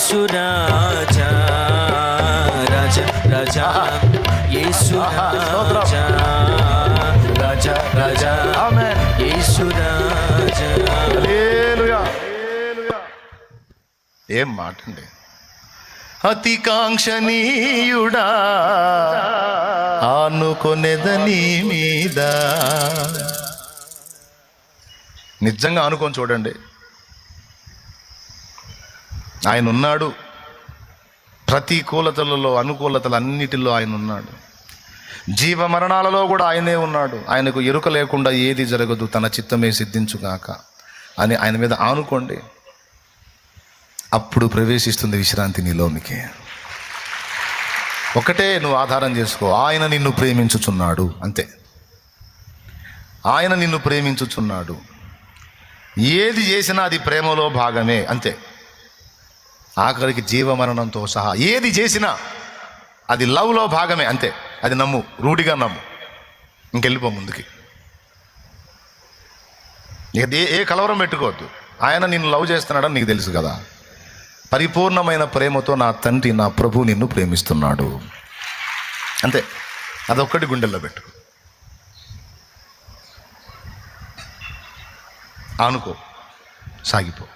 యేసు రాజా రాజా రాజా యేసు రాజా రాజా రాజా యేసు రాజా. హల్లెలూయా. ఏం మాట అండి. అతి కాంక్షణీయుడా ఆనుకొనెదని మీద. నిజంగా ఆనుకొని చూడండి, ఆయన ఉన్నాడు. ప్రతికూలతలలో అనుకూలతలు అన్నిటిలో ఆయన ఉన్నాడు. జీవ మరణాలలో కూడా ఆయనే ఉన్నాడు. ఆయనకు ఎరుక లేకుండా ఏది జరగదు, తన చిత్తమే సిద్ధించుగాక అని ఆయన మీద ఆనుకోండి. అప్పుడు ప్రవేశిస్తుంది విశ్రాంతి నీలోనికి. ఒకటే నువ్వు ఆధారం చేసుకో, ఆయన నిన్ను ప్రేమించుచున్నాడు, అంతే. ఆయన నిన్ను ప్రేమించుచున్నాడు. ఏది చేసినా అది ప్రేమలో భాగమే, అంతే. ఆఖరికి జీవమరణంతో సహా ఏది చేసినా అది లవ్లో భాగమే, అంతే. అది నమ్ము, రూఢిగా నమ్ము, ఇంకెళ్ళిపో ముందుకి. ఏ కలవరం పెట్టుకోవద్దు. ఆయన నిన్ను లవ్ చేస్తున్నాడని నీకు తెలుసు కదా. పరిపూర్ణమైన ప్రేమతో నా తండ్రి, నా ప్రభు నిన్ను ప్రేమిస్తున్నాడు, అంతే. అదొక్కటి గుండెల్లో పెట్టుకో, ఆనుకో, సాగిపో.